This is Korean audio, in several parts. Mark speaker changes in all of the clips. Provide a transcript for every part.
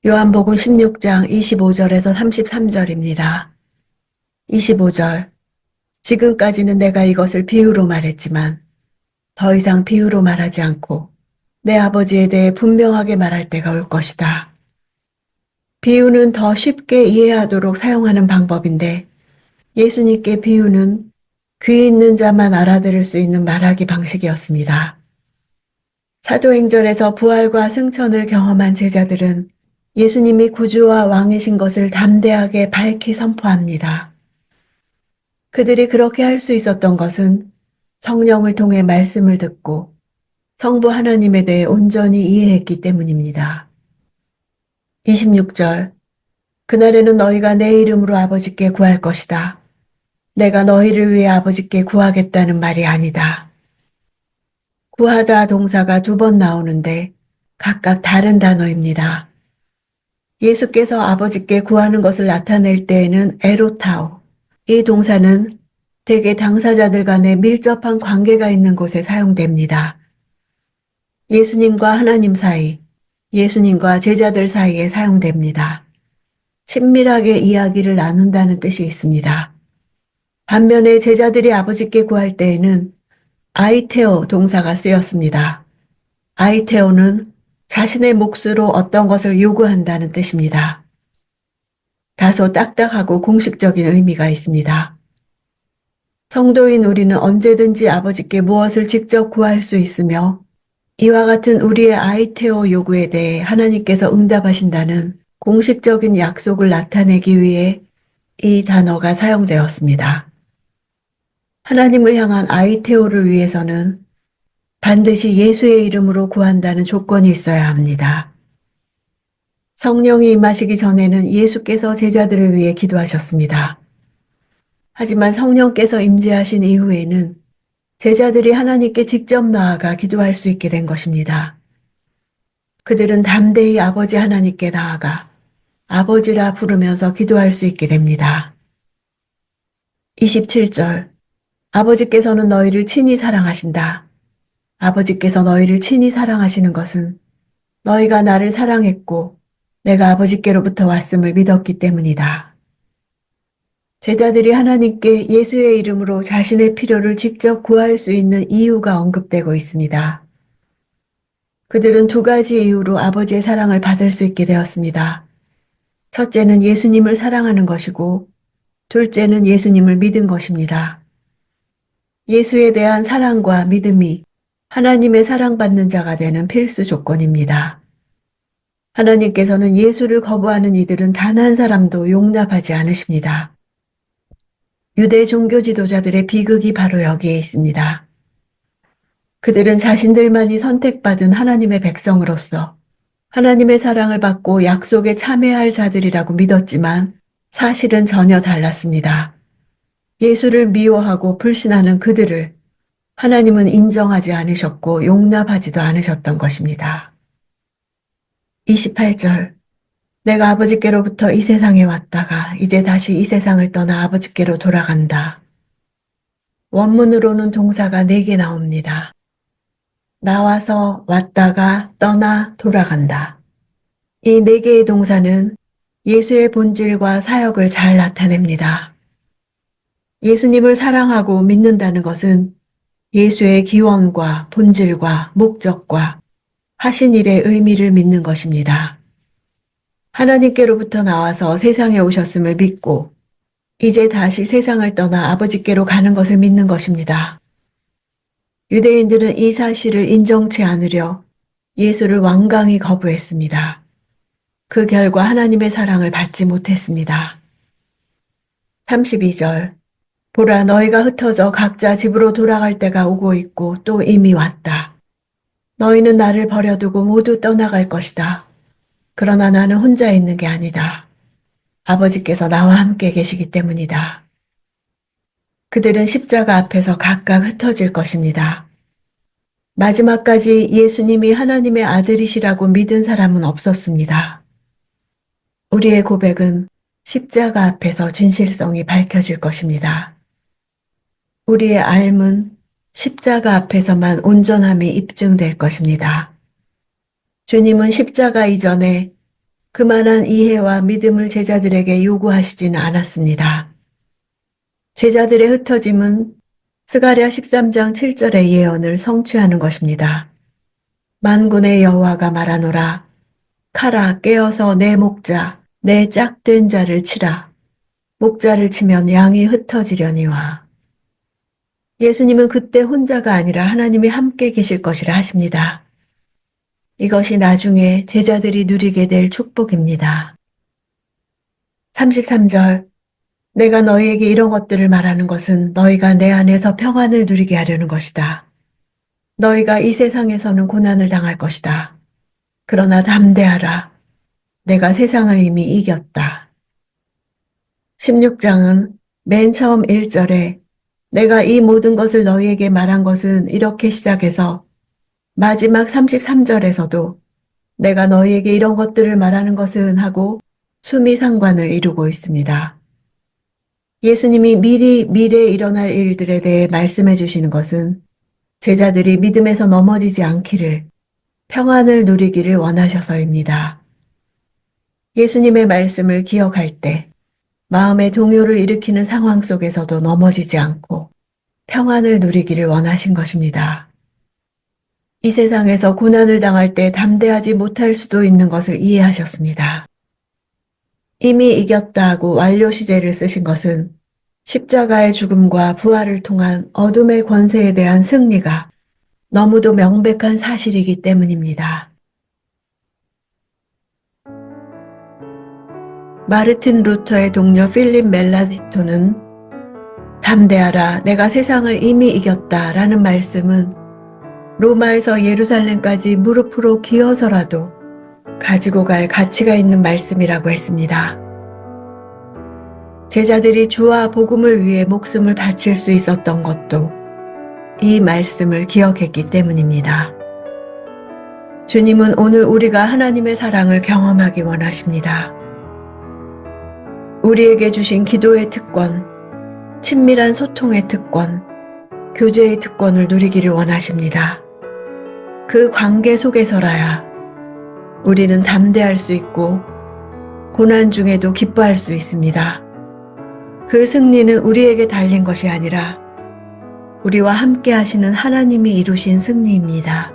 Speaker 1: 요한복음 16장 25절에서 33절입니다. 25절. 지금까지는 내가 이것을 비유로 말했지만 더 이상 비유로 말하지 않고 내 아버지에 대해 분명하게 말할 때가 올 것이다. 비유는 더 쉽게 이해하도록 사용하는 방법인데 예수님께 비유는 귀 있는 자만 알아들을 수 있는 말하기 방식이었습니다. 사도행전에서 부활과 승천을 경험한 제자들은 예수님이 구주와 왕이신 것을 담대하게 밝히 선포합니다. 그들이 그렇게 할 수 있었던 것은 성령을 통해 말씀을 듣고 성부 하나님에 대해 온전히 이해했기 때문입니다. 26절. 그날에는 너희가 내 이름으로 아버지께 구할 것이다. 내가 너희를 위해 아버지께 구하겠다는 말이 아니다. 구하다 동사가 두 번 나오는데 각각 다른 단어입니다. 예수께서 아버지께 구하는 것을 나타낼 때에는 에로타오, 이 동사는 대개 당사자들 간에 밀접한 관계가 있는 곳에 사용됩니다. 예수님과 하나님 사이, 예수님과 제자들 사이에 사용됩니다. 친밀하게 이야기를 나눈다는 뜻이 있습니다. 반면에 제자들이 아버지께 구할 때에는 아이테오 동사가 쓰였습니다. 아이테오는 자신의 몫으로 어떤 것을 요구한다는 뜻입니다. 다소 딱딱하고 공식적인 의미가 있습니다. 성도인 우리는 언제든지 아버지께 무엇을 직접 구할 수 있으며 이와 같은 우리의 아이테오 요구에 대해 하나님께서 응답하신다는 공식적인 약속을 나타내기 위해 이 단어가 사용되었습니다. 하나님을 향한 아이테오를 위해서는 반드시 예수의 이름으로 구한다는 조건이 있어야 합니다. 성령이 임하시기 전에는 예수께서 제자들을 위해 기도하셨습니다. 하지만 성령께서 임재하신 이후에는 제자들이 하나님께 직접 나아가 기도할 수 있게 된 것입니다. 그들은 담대히 아버지 하나님께 나아가 아버지라 부르면서 기도할 수 있게 됩니다. 27절. 아버지께서는 너희를 친히 사랑하신다. 아버지께서 너희를 친히 사랑하시는 것은 너희가 나를 사랑했고 내가 아버지께로부터 왔음을 믿었기 때문이다. 제자들이 하나님께 예수의 이름으로 자신의 필요를 직접 구할 수 있는 이유가 언급되고 있습니다. 그들은 두 가지 이유로 아버지의 사랑을 받을 수 있게 되었습니다. 첫째는 예수님을 사랑하는 것이고 둘째는 예수님을 믿은 것입니다. 예수에 대한 사랑과 믿음이 하나님의 사랑받는 자가 되는 필수 조건입니다. 하나님께서는 예수를 거부하는 이들은 단 한 사람도 용납하지 않으십니다. 유대 종교 지도자들의 비극이 바로 여기에 있습니다. 그들은 자신들만이 선택받은 하나님의 백성으로서 하나님의 사랑을 받고 약속에 참여할 자들이라고 믿었지만 사실은 전혀 달랐습니다. 예수를 미워하고 불신하는 그들을 하나님은 인정하지 않으셨고 용납하지도 않으셨던 것입니다. 28절. 내가 아버지께로부터 이 세상에 왔다가 이제 다시 이 세상을 떠나 아버지께로 돌아간다. 원문으로는 동사가 4개 나옵니다. 나와서 왔다가 떠나 돌아간다. 이 4개의 동사는 예수의 본질과 사역을 잘 나타냅니다. 예수님을 사랑하고 믿는다는 것은 예수의 기원과 본질과 목적과 하신 일의 의미를 믿는 것입니다. 하나님께로부터 나와서 세상에 오셨음을 믿고 이제 다시 세상을 떠나 아버지께로 가는 것을 믿는 것입니다. 유대인들은 이 사실을 인정치 않으려 예수를 완강히 거부했습니다. 그 결과 하나님의 사랑을 받지 못했습니다. 32절. 보라, 너희가 흩어져 각자 집으로 돌아갈 때가 오고 있고 또 이미 왔다. 너희는 나를 버려두고 모두 떠나갈 것이다. 그러나 나는 혼자 있는 게 아니다. 아버지께서 나와 함께 계시기 때문이다. 그들은 십자가 앞에서 각각 흩어질 것입니다. 마지막까지 예수님이 하나님의 아들이시라고 믿은 사람은 없었습니다. 우리의 고백은 십자가 앞에서 진실성이 밝혀질 것입니다. 우리의 삶은 십자가 앞에서만 온전함이 입증될 것입니다. 주님은 십자가 이전에 그만한 이해와 믿음을 제자들에게 요구하시지는 않았습니다. 제자들의 흩어짐은 스가랴 13장 7절의 예언을 성취하는 것입니다. 만군의 여호와가 말하노라. 카라 깨어서 내 목자, 내 짝된 자를 치라. 목자를 치면 양이 흩어지려니와. 예수님은 그때 혼자가 아니라 하나님이 함께 계실 것이라 하십니다. 이것이 나중에 제자들이 누리게 될 축복입니다. 33절 내가 너희에게 이런 것들을 말하는 것은 너희가 내 안에서 평안을 누리게 하려는 것이다. 너희가 이 세상에서는 고난을 당할 것이다. 그러나 담대하라. 내가 세상을 이미 이겼다. 16장은 맨 처음 1절에 내가 이 모든 것을 너희에게 말한 것은 이렇게 시작해서 마지막 33절에서도 내가 너희에게 이런 것들을 말하는 것은 하고 수미상관을 이루고 있습니다. 예수님이 미리 미래에 일어날 일들에 대해 말씀해 주시는 것은 제자들이 믿음에서 넘어지지 않기를, 평안을 누리기를 원하셔서입니다. 예수님의 말씀을 기억할 때 마음의 동요를 일으키는 상황 속에서도 넘어지지 않고 평안을 누리기를 원하신 것입니다. 이 세상에서 고난을 당할 때 담대하지 못할 수도 있는 것을 이해하셨습니다. 이미 이겼다고 완료 시제를 쓰신 것은 십자가의 죽음과 부활을 통한 어둠의 권세에 대한 승리가 너무도 명백한 사실이기 때문입니다. 마르틴 루터의 동료 필립 멜라디토는 담대하라, 내가 세상을 이미 이겼다 라는 말씀은 로마에서 예루살렘까지 무릎으로 기어서라도 가지고 갈 가치가 있는 말씀이라고 했습니다. 제자들이 주와 복음을 위해 목숨을 바칠 수 있었던 것도 이 말씀을 기억했기 때문입니다. 주님은 오늘 우리가 하나님의 사랑을 경험하기 원하십니다. 우리에게 주신 기도의 특권, 친밀한 소통의 특권, 교제의 특권을 누리기를 원하십니다. 그 관계 속에서라야 우리는 담대할 수 있고 고난 중에도 기뻐할 수 있습니다. 그 승리는 우리에게 달린 것이 아니라 우리와 함께 하시는 하나님이 이루신 승리입니다.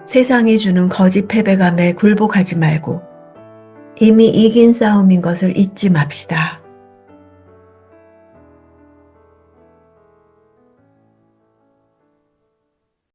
Speaker 1: 세상이 주는 거짓 패배감에 굴복하지 말고 이미 이긴 싸움인 것을 잊지 맙시다.